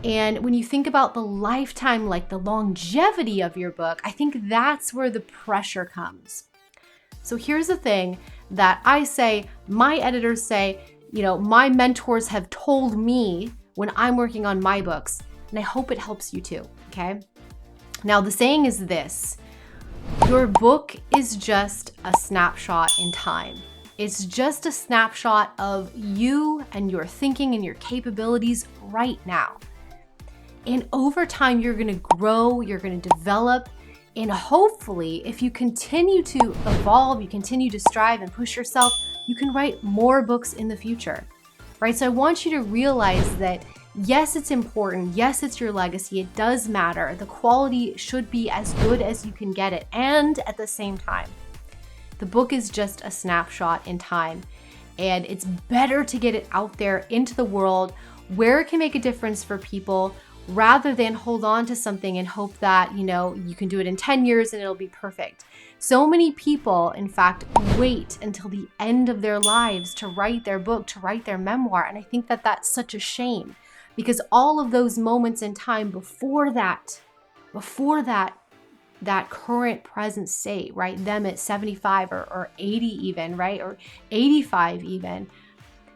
And when you think about the lifetime, like the longevity of your book, I think that's where the pressure comes. So here's the thing that I say, my editors say, my mentors have told me when I'm working on my books, and I hope it helps you too, okay? Now, the saying is this: your book is just a snapshot in time. It's just a snapshot of you and your thinking and your capabilities right now. And over time, you're gonna grow, you're gonna develop, and hopefully, if you continue to evolve, you continue to strive and push yourself, you can write more books in the future, right? So I want you to realize that yes, it's important. Yes, it's your legacy. It does matter. The quality should be as good as you can get it. And at the same time, the book is just a snapshot in time. And it's better to get it out there into the world where it can make a difference for people, rather than hold on to something and hope that, you can do it in 10 years and it'll be perfect. So many people, in fact, wait until the end of their lives to write their book, to write their memoir. And I think that that's such a shame, because all of those moments in time before that current present state, right? Them at 75 or 80 even, right? Or 85 even.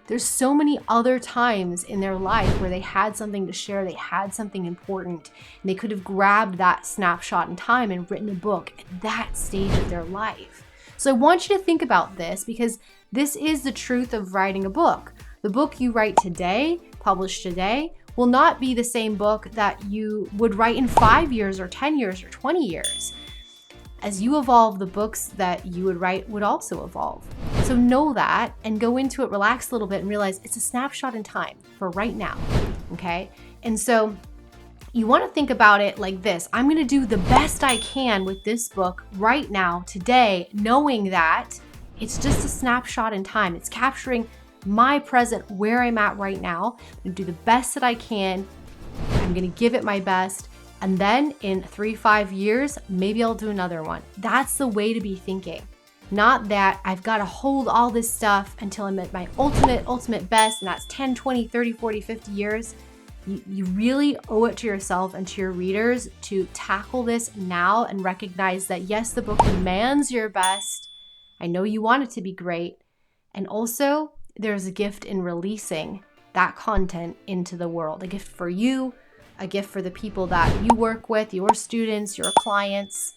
There's so many other times in their life where they had something to share, they had something important, and they could have grabbed that snapshot in time and written a book at that stage of their life. So I want you to think about this, because this is the truth of writing a book. The book you write today, published today, will not be the same book that you would write in 5 years or 10 years or 20 years. As you evolve, the books that you would write would also evolve. So know that and go into it, relax a little bit, and realize it's a snapshot in time for right now, okay? And so you want to think about it like this: I'm going to do the best I can with this book right now, today, knowing that it's just a snapshot in time. It's capturing my present, where I'm at right now. I'm going to do the best that I can. I'm going to give it my best. And then in 3-5 years, maybe I'll do another one. That's the way to be thinking. Not that I've got to hold all this stuff until I'm at my ultimate best, and that's 10, 20, 30, 40, 50 years. You really owe it to yourself and to your readers to tackle this now and recognize that yes, the book demands your best. I know you want it to be great. And also, there's a gift in releasing that content into the world. A gift for you, a gift for the people that you work with, your students, your clients,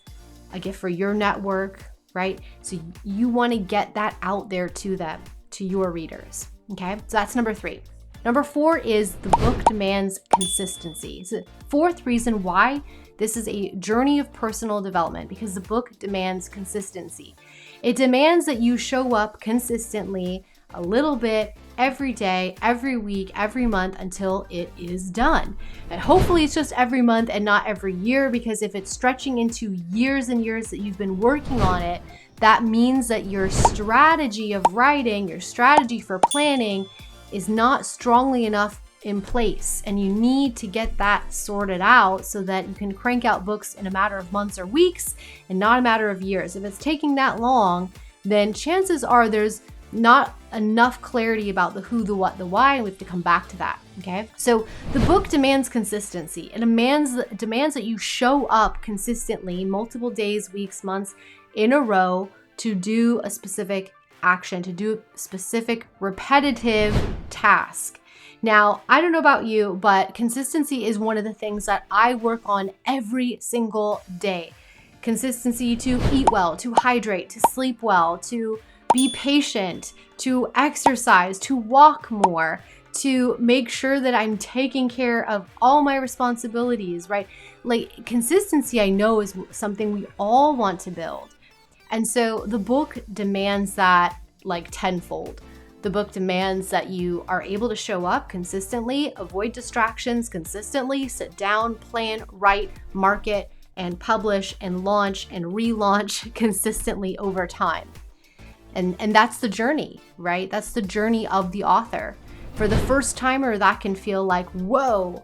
a gift for your network, right? So you want to get that out there to them, to your readers, okay? So that's number 3. Number 4 is the book demands consistency. It's the fourth reason why this is a journey of personal development, because the book demands consistency. It demands that you show up consistently a little bit every day, every week, every month until it is done. And hopefully it's just every month and not every year, because if it's stretching into years and years that you've been working on it, that means that your strategy of writing, your strategy for planning is not strongly enough in place, and you need to get that sorted out so that you can crank out books in a matter of months or weeks and not a matter of years. If it's taking that long, then chances are there's not enough clarity about the who, the what, the why, and we have to come back to that, okay? So the book demands consistency. It demands that you show up consistently, multiple days, weeks, months in a row, to do a specific action, to do a specific repetitive task. Now, I don't know about you, but consistency is one of the things that I work on every single day. Consistency to eat well, to hydrate, to sleep well, to be patient, to exercise, to walk more, to make sure that I'm taking care of all my responsibilities, right? Like, consistency, I know, is something we all want to build. And so the book demands that like tenfold. The book demands that you are able to show up consistently, avoid distractions consistently, sit down, plan, write, market, and publish and launch and relaunch consistently over time. And that's the journey, right? That's the journey of the author. For the first timer, that can feel like, whoa,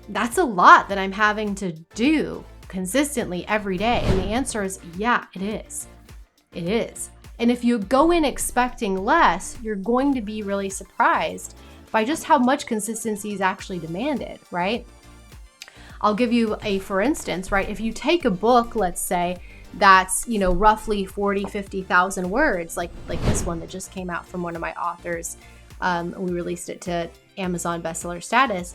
that's a lot that I'm having to do consistently every day. And the answer is, yeah, it is. It is. And if you go in expecting less, you're going to be really surprised by just how much consistency is actually demanded, right? I'll give you a for instance, right? If you take a book, let's say, that's, roughly 40, 50,000 words, like this one that just came out from one of my authors. We released it to Amazon bestseller status.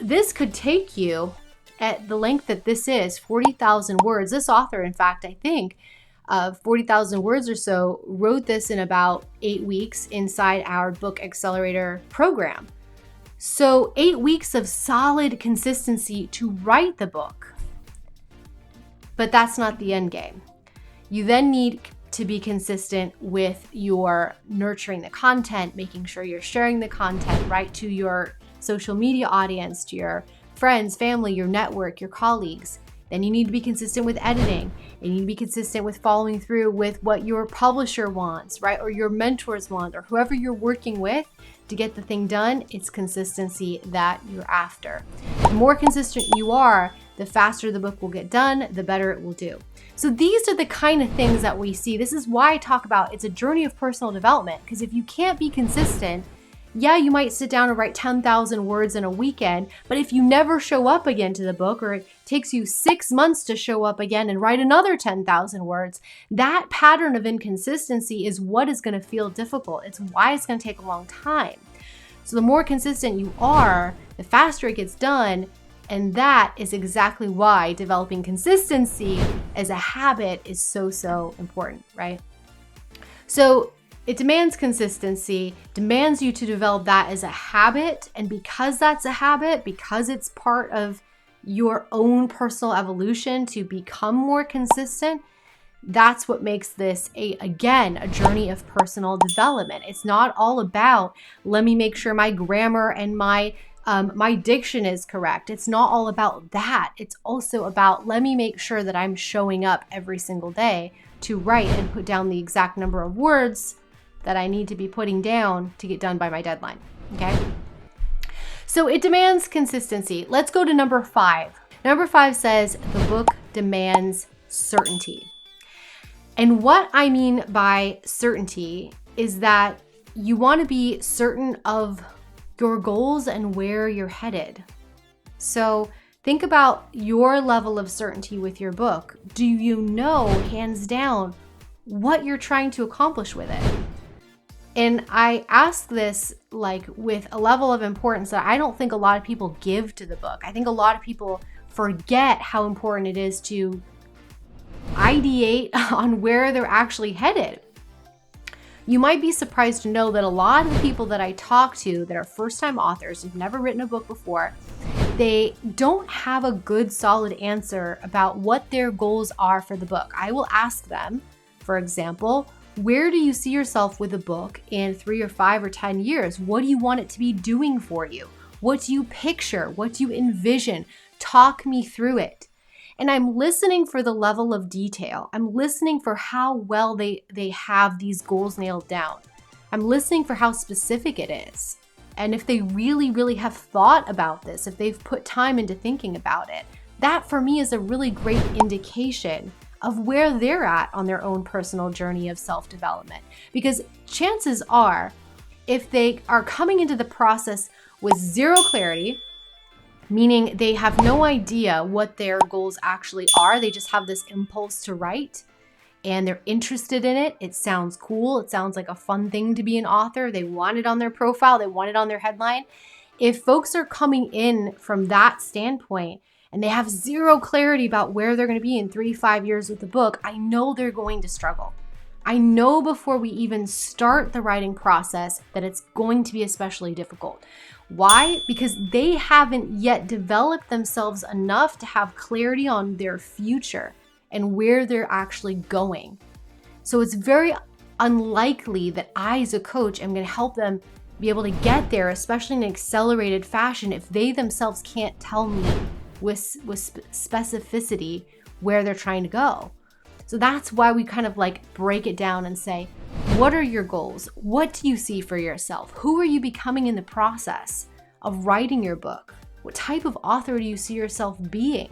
This could take you at the length that this is, 40,000 words. This author, in fact, I think 40,000 words or so, wrote this in about 8 weeks inside our book accelerator program. So 8 weeks of solid consistency to write the book. But that's not the end game. You then need to be consistent with your nurturing the content, making sure you're sharing the content right to your social media audience, to your friends, family, your network, your colleagues. Then you need to be consistent with editing, and you need to be consistent with following through with what your publisher wants, right? Or your mentors want, or whoever you're working with to get the thing done. It's consistency that you're after. The more consistent you are, the faster the book will get done, the better it will do. So these are the kind of things that we see. This is why I talk about it's a journey of personal development, because if you can't be consistent, yeah, you might sit down and write 10,000 words in a weekend, but if you never show up again to the book, or it takes you 6 months to show up again and write another 10,000 words, that pattern of inconsistency is what is going to feel difficult. It's why it's going to take a long time. So the more consistent you are, the faster it gets done. And that is exactly why developing consistency as a habit is so important, right? So it demands consistency, demands you to develop that as a habit. And because that's a habit, because it's part of your own personal evolution to become more consistent, that's what makes this a journey of personal development. It's not all about, let me make sure my grammar and my diction is correct. It's not all about that. It's also about, let me make sure that I'm showing up every single day to write and put down the exact number of words that I need to be putting down to get done by my deadline. Okay. So it demands consistency. Let's go to number 5. Number 5 says the book demands certainty. And what I mean by certainty is that you want to be certain of your goals and where you're headed. So think about your level of certainty with your book. Do you know, hands down, what you're trying to accomplish with it? And I ask this with a level of importance that I don't think a lot of people give to the book. I think a lot of people forget how important it is to ideate on where they're actually headed. You might be surprised to know that a lot of the people that I talk to that are first-time authors who've never written a book before, they don't have a good solid answer about what their goals are for the book. I will ask them, for example, where do you see yourself with a book in 3 or 5 or 10 years? What do you want it to be doing for you? What do you picture? What do you envision? Talk me through it. And I'm listening for the level of detail. I'm listening for how well they have these goals nailed down. I'm listening for how specific it is. And if they really have thought about this, if they've put time into thinking about it, that for me is a really great indication of where they're at on their own personal journey of self-development. Because chances are, if they are coming into the process with zero clarity, meaning they have no idea what their goals actually are, they just have this impulse to write and they're interested in it. It sounds cool. It sounds like a fun thing to be an author. They want it on their profile. They want it on their headline. If folks are coming in from that standpoint and they have zero clarity about where they're going to be in 3-5 years with the book, I know they're going to struggle. I know before we even start the writing process that it's going to be especially difficult. Why? Because they haven't yet developed themselves enough to have clarity on their future and where they're actually going. So it's very unlikely that I, as a coach, am going to help them be able to get there, especially in an accelerated fashion, if they themselves can't tell me with specificity where they're trying to go. So that's why we kind of break it down and say, what are your goals? What do you see for yourself? Who are you becoming in the process of writing your book? What type of author do you see yourself being?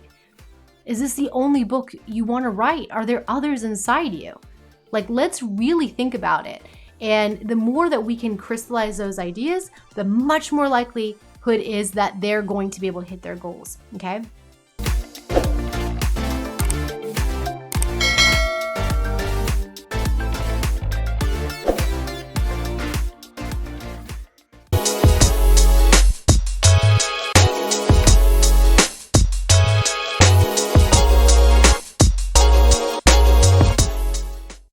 Is this the only book you want to write? Are there others inside you? Let's really think about it. And the more that we can crystallize those ideas, the much more likelihood is that they're going to be able to hit their goals, okay?